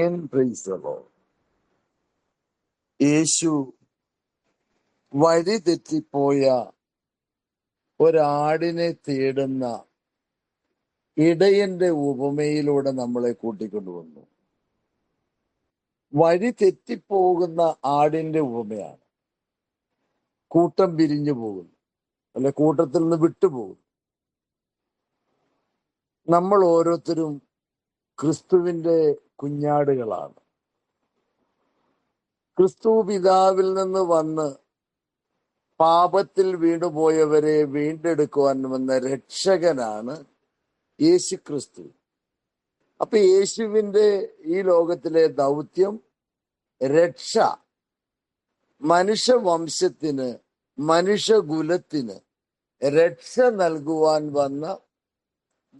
Praise the Lord. യേശു വഴി തെറ്റിപ്പോയ ഒരാടിനെ തേടുന്ന ഇടയന്റെ ഉപമയിലൂടെ നമ്മളെ കൂട്ടിക്കൊണ്ടുവന്നു. വഴി തെറ്റിപ്പോകുന്ന ആടിന്റെ ഉപമയാണ്. കൂട്ടം പിരിഞ്ഞു പോകുന്നു, അല്ലെ കൂട്ടത്തിൽ നിന്ന് വിട്ടുപോകുന്നു. നമ്മൾ ഓരോരുത്തരും ക്രിസ്തുവിന്റെ കുഞ്ഞാടുകളാണ്. ക്രിസ്തു പിതാവിൽ നിന്ന് വന്ന് പാപത്തിൽ വീണുപോയവരെ വീണ്ടെടുക്കുവാൻ വന്ന രക്ഷകനാണ് യേശു ക്രിസ്തു. അപ്പൊ യേശുവിന്റെ ഈ ലോകത്തിലെ ദൗത്യം രക്ഷ, മനുഷ്യവംശത്തിന്, മനുഷ്യകുലത്തിന് രക്ഷ നൽകുവാൻ വന്ന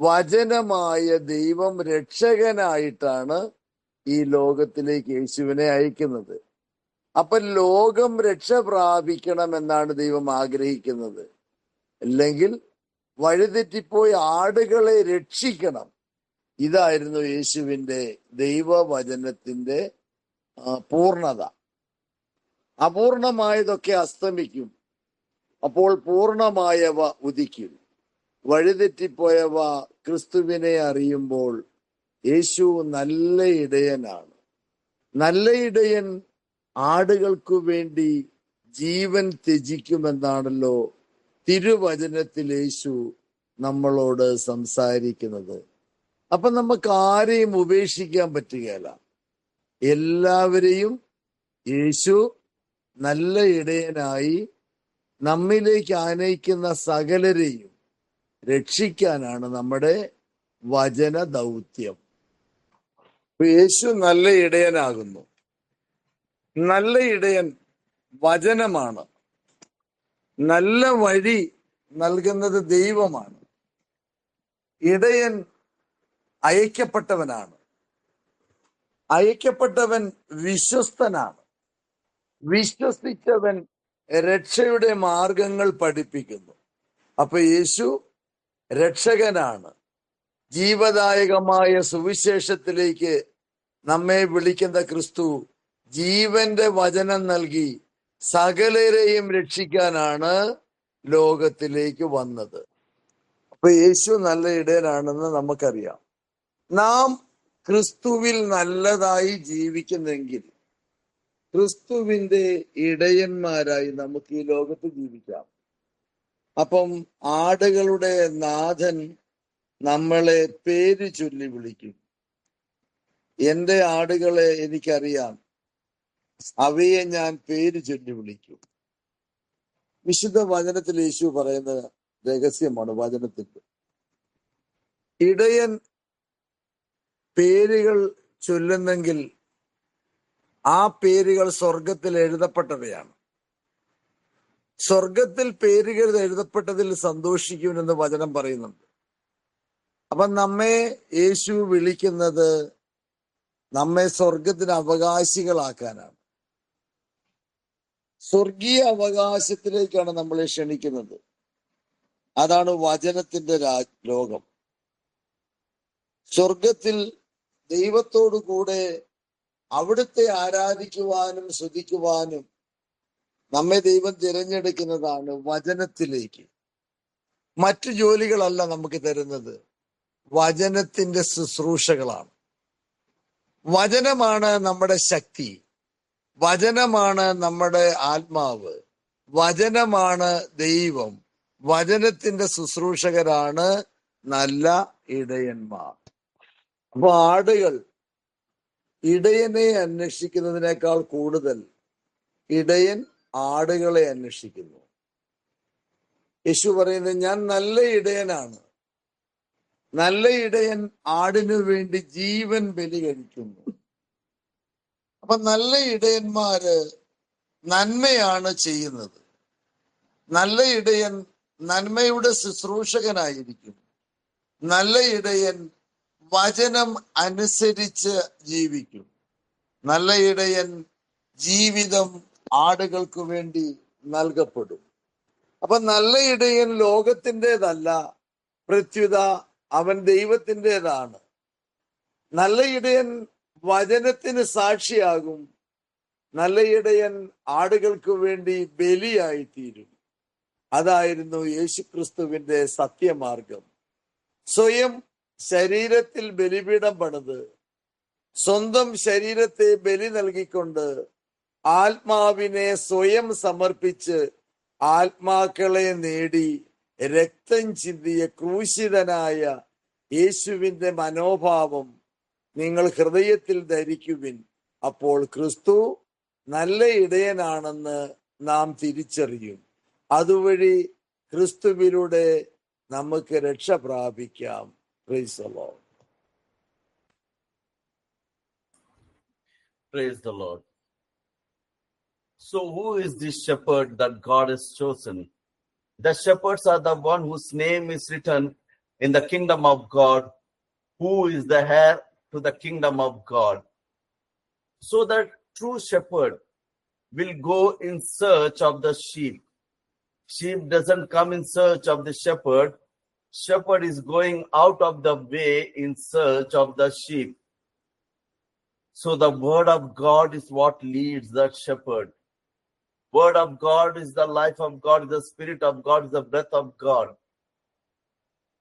വചനമായ ദൈവം രക്ഷകനായിട്ടാണ് ഈ ലോകത്തിലേക്ക് യേശുവിനെ അയക്കുന്നത്. അപ്പൊ ലോകം രക്ഷ പ്രാപിക്കണമെന്നാണ് ദൈവം ആഗ്രഹിക്കുന്നത്. അല്ലെങ്കിൽ വഴിതെറ്റിപ്പോയി ആടുകളെ രക്ഷിക്കണം. ഇതായിരുന്നു യേശുവിന്റെ ദൈവവചനത്തിന്റെ പൂർണ്ണത. അപൂർണമായതൊക്കെ അസ്തമിക്കും, അപ്പോൾ പൂർണമായവ ഉദിക്കും. വഴിതെറ്റിപ്പോയവ ക്രിസ്തുവിനെ അറിയുമ്പോൾ യേശു നല്ല ഇടയനാണ്. നല്ല ഇടയൻ ആടുകൾക്കു വേണ്ടി ജീവൻ ത്യജിക്കുമെന്നാണല്ലോ തിരുവചനത്തിൽ യേശു നമ്മളോട് സംസാരിക്കുന്നത്. അപ്പൊ നമുക്ക് ആരെയും ഉപേക്ഷിക്കാൻ പറ്റുകയില്ല. എല്ലാവരെയും യേശു നല്ല ഇടയനായി നമ്മിലേക്ക് ആനയിക്കുന്ന സകലരെയും രക്ഷിക്കാനാണ് നമ്മുടെ വചന ദൗത്യം. യേശു നല്ല ഇടയനാകുന്നു. നല്ല ഇടയൻ വചനമാണ്. നല്ല വഴി നൽകുന്നത് ദൈവമാണ്. ഇടയൻ അയക്കപ്പെട്ടവനാണ്. അയക്കപ്പെട്ടവൻ വിശ്വസ്തനാണ്. വിശ്വസിച്ചവൻ രക്ഷയുടെ മാർഗങ്ങൾ പഠിപ്പിക്കുന്നു. അപ്പൊ യേശു രക്ഷകനാണ്. ജീവദായകമായ സുവിശേഷത്തിലേക്ക് നമ്മെ വിളിക്കുന്ന ക്രിസ്തു ജീവന്റെ വചനം നൽകി സകലരെയും രക്ഷിക്കാനാണ് ലോകത്തിലേക്ക് വന്നത്. അപ്പൊ യേശു നല്ല ഇടയനാണെന്ന് നമുക്കറിയാം. നാം ക്രിസ്തുവിൽ നല്ലതായി ജീവിക്കുന്നെങ്കിൽ ക്രിസ്തുവിന്റെ ഇടയന്മാരായി നമുക്ക് ഈ ലോകത്ത് ജീവിക്കാം. അപ്പം ആടുകളുടെ നാഥൻ നമ്മളെ പേര് ചൊല്ലി വിളിക്കും. എന്റെ ആടുകളെ എനിക്കറിയാം, അവയെ ഞാൻ പേര് ചൊല്ലി വിളിക്കും. വിശുദ്ധ വചനത്തിൽ യേശു പറയുന്ന രഹസ്യമാണ് വചനത്തിന്റെ. ഇടയൻ പേരുകൾ ചൊല്ലുന്നെങ്കിൽ ആ പേരുകൾ സ്വർഗത്തിൽ എഴുതപ്പെട്ടവയാണ്. സ്വർഗത്തിൽ പേരുകൾ എഴുതപ്പെട്ടതിൽ സന്തോഷിക്കുമെന്ന് വചനം പറയുന്നുണ്ട്. അപ്പൊ നമ്മെ യേശു വിളിക്കുന്നത് നമ്മെ സ്വർഗത്തിന് അവകാശികളാക്കാനാണ്. സ്വർഗീയ അവകാശത്തിലേക്കാണ് നമ്മളെ ക്ഷണിക്കുന്നത്. അതാണ് വചനത്തിന്റെ ലോകം. സ്വർഗത്തിൽ ദൈവത്തോടു കൂടെ അവിടുത്തെ ആരാധിക്കുവാനും സ്തുതിക്കുവാനും നമ്മെ ദൈവം തിരഞ്ഞെടുക്കുന്നതാണ് വചനത്തിലേക്ക്. മറ്റു ജോലികളല്ല നമുക്ക് തരുന്നത്, വചനത്തിന്റെ ശുശ്രൂഷകളാണ്. വചനമാണ് നമ്മുടെ ശക്തി, വചനമാണ് നമ്മുടെ ആത്മാവ്, വചനമാണ് ദൈവം. വചനത്തിന്റെ ശുശ്രൂഷകരാണ് നല്ല ഇടയന്മാർ. അപ്പൊ ആടുകൾ ഇടയനെ അന്വേഷിക്കുന്നതിനേക്കാൾ കൂടുതൽ ഇടയൻ ആടുകളെ അന്വേഷിക്കുന്നു. യേശു പറയുന്നത് ഞാൻ നല്ല ഇടയനാണ്. നല്ല ഇടയൻ ആടിനു വേണ്ടി ജീവൻ ബലി കഴിക്കുന്നു. അപ്പൊ നല്ല ഇടയന്മാര് നന്മയാണ് ചെയ്യുന്നത്. നല്ല ഇടയൻ നന്മയുടെ ശുശ്രൂഷകനായിരിക്കും. നല്ല ഇടയൻ വചനം അനുസരിച്ച് ജീവിക്കും. നല്ല ഇടയൻ ജീവിതം ആടുകൾക്ക് വേണ്ടി നൽകപ്പെടും. അപ്പൊ നല്ല ഇടയൻ ലോകത്തിൻ്റെതല്ല, പ്രത്യുത അവൻ ദൈവത്തിൻ്റെതാണ്. നല്ല ഇടയൻ വചനത്തിന് സാക്ഷിയാകും. നല്ല ഇടയൻ ആടുകൾക്ക് വേണ്ടി ബലിയായിത്തീരും. അതായിരുന്നു യേശുക്രിസ്തുവിന്റെ സത്യമാർഗം. സ്വയം ശരീരത്തിൽ ബലിപീഠം പണിത് സ്വന്തം ശരീരത്തെ ബലി നൽകിക്കൊണ്ട് ആത്മാവിനെ സ്വയം സമർപ്പിച്ച് ആത്മാക്കളെ നേടി രക്തം ചിന്തിയ ക്രൂശിതനായ യേശുവിന്റെ മനോഭാവം നിങ്ങൾ ഹൃദയത്തിൽ ധരിക്കുവിൻ. അപ്പോൾ ക്രിസ്തു നല്ല ഇടയനാണെന്ന് നാം തിരിച്ചറിയും. അതുവഴി ക്രിസ്തുവിലൂടെ നമുക്ക് രക്ഷ പ്രാപിക്കാം. Praise the Lord. Praise the Lord. So who is this shepherd that God has chosen? The shepherds are the one whose name is written in the kingdom of God, who is the heir to the kingdom of God. So the true shepherd will go in search of the sheep. Sheep doesn't come in search of the shepherd. Shepherd is going out of the way in search of the sheep. So the word of God is what leads that shepherd. Word of God is the life of God, the spirit of God, is the breath of God.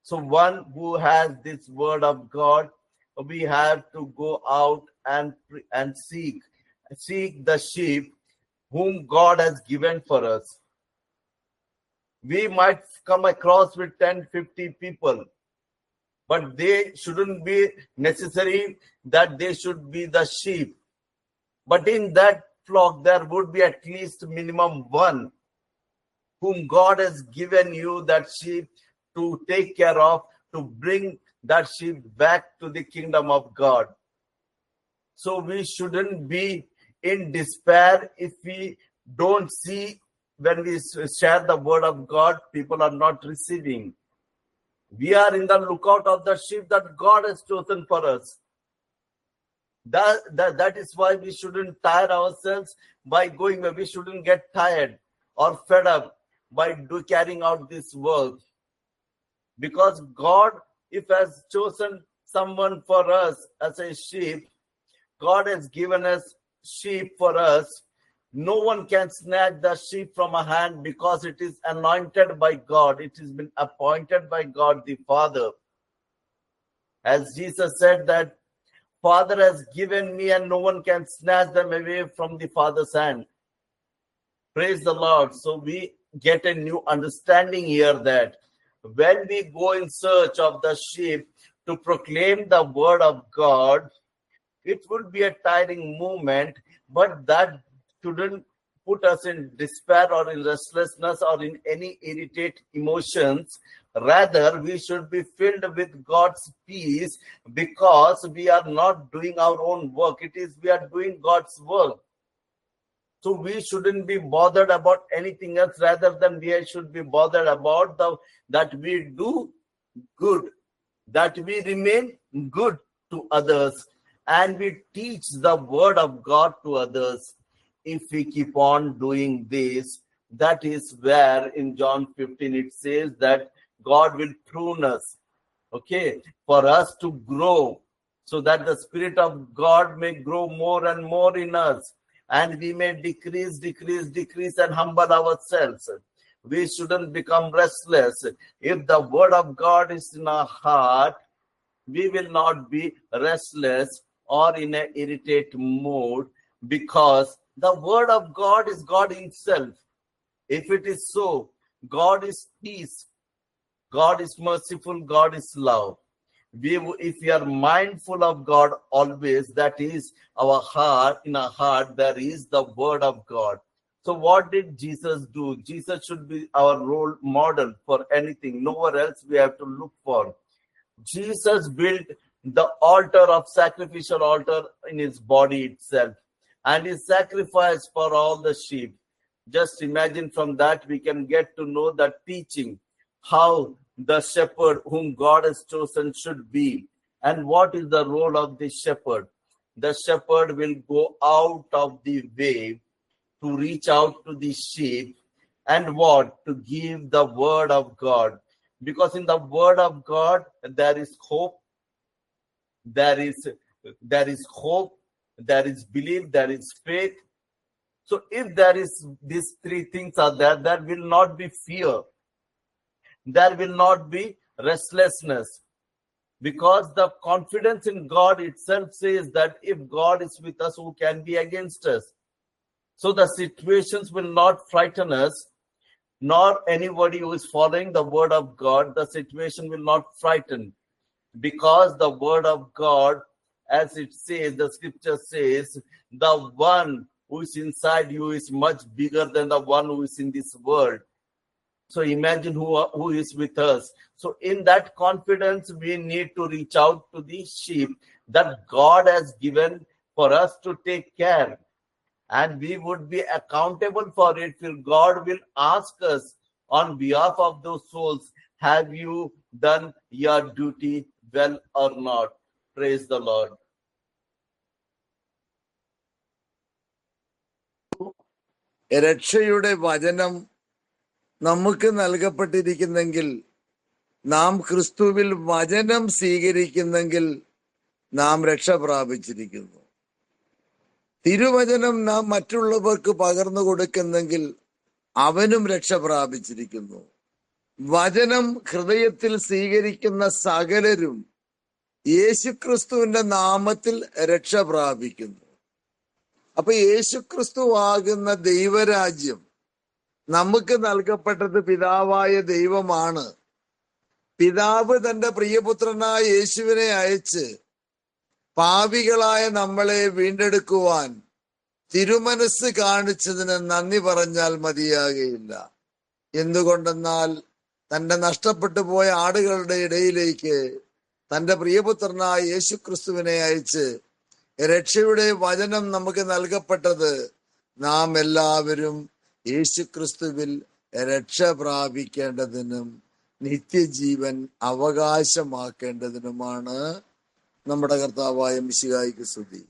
So one who has this word of God, we have to go out and seek the sheep whom God has given for us. We might come across with 10-50 people, but they shouldn't be necessary that they should be the sheep. But in that flock, there would be at least minimum one whom God has given you that sheep to take care of, to bring that sheep back to the kingdom of God. So we shouldn't be in despair if we don't see, when we share the word of God, people are not receiving. We are in the lookout of the sheep that God has chosen for us. That is why we shouldn't tire ourselves by going where we shouldn't get tired or fed up by carrying out this work. Because God, if has chosen someone for us as a sheep, God has given us sheep for us. No one can snatch the sheep from a hand because it is anointed by God. It has been appointed by God the Father. As Jesus said that Father has given me and no one can snatch them away from the Father's hand. Praise the Lord. So we get a new understanding here that when we go in search of the sheep to proclaim the word of God, it would be a tiring movement, but that shouldn't put us in despair or in restlessness or in any irritate emotions. Rather, we should be filled with God's peace because we are not doing our own work. It is we are doing God's work. So we shouldn't be bothered about anything else rather than we should be bothered about that we do good, that we remain good to others, and we teach the word of God to others. If we keep on doing this, that is where in John 15 it says that God will prune us, okay, for us to grow, so that the Spirit of God may grow more and more in us, and we may decrease and humble ourselves. We shouldn't become restless. If the word of God is in our heart, we will not be restless or in an irritated mood, because the word of God is God himself. If it is so, God is peace, God is merciful, God is love. If we are mindful of God always, that is our heart, in our heart there is the word of God. So what did Jesus do? Jesus should be our role model for anything. Nowhere else we have to look for. Jesus built the altar of sacrificial altar in his body itself, and he sacrificed for all the sheep. Just imagine from that we can get to know the teaching, how the shepherd whom God has chosen should be, and what is the role of the shepherd. The shepherd will go out of the way to reach out to the sheep, and what? To give the word of God. Because in the word of God there is hope, there is there is hope, there is belief, there is faith. So if there is these three things are there, there will not be fear. There will not be restlessness. Because the confidence in God itself says that if God is with us, who can be against us? So the situations will not frighten us, nor anybody who is following the word of God, the situation will not frighten. Because the word of God, as it says, the scripture says, the one who is inside you is much bigger than the one who is in this world. So imagine who is with us. So in that confidence, we need to reach out to the sheep that God has given for us to take care. And we would be accountable for it. God will ask us on behalf of those souls, have you done your duty well or not? Praise the Lord. രക്ഷയുടെ വചനം നമുക്ക് നൽകപ്പെട്ടിരിക്കുന്നെങ്കിൽ, നാം ക്രിസ്തുവിൽ വചനം സ്വീകരിക്കുന്നെങ്കിൽ നാം രക്ഷ പ്രാപിച്ചിരിക്കുന്നു. തിരുവചനം നാം മറ്റുള്ളവർക്ക് പകർന്നു കൊടുക്കുന്നെങ്കിൽ അവനും രക്ഷ പ്രാപിച്ചിരിക്കുന്നു. വചനം ഹൃദയത്തിൽ സ്വീകരിക്കുന്ന സകലരും യേശുക്രിസ്തുവിന്റെ നാമത്തിൽ രക്ഷ പ്രാപിക്കുന്നു. അപ്പൊ യേശുക്രിസ്തു ആകുന്ന ദൈവരാജ്യം നമുക്ക് നൽകപ്പെട്ടത് പിതാവായ ദൈവമാണ്. പിതാവ് തന്റെ പ്രിയപുത്രനായ യേശുവിനെ അയച്ച് പാപികളായ നമ്മളെ വീണ്ടെടുക്കുവാൻ തിരുമനസ് കാണിച്ചതിന് നന്ദി പറഞ്ഞാൽ മതിയാകയില്ല. എന്തുകൊണ്ടെന്നാൽ തന്റെ നഷ്ടപ്പെട്ടു പോയ ആടുകളുടെ ഇടയിലേക്ക് തന്റെ പ്രിയപുത്രനായ യേശുക്രിസ്തുവിനെ അയച്ച് രക്ഷയുടെ വചനം നമുക്ക് നൽകപ്പെട്ടത് നാം എല്ലാവരും യേശുക്രിസ്തുവിൽ രക്ഷ പ്രാപിക്കേണ്ടതിനും നിത്യജീവൻ അവകാശമാക്കേണ്ടതിനുമാണ്. നമ്മുടെ കർത്താവായ മിശിഹായിക്ക് സ്തുതി.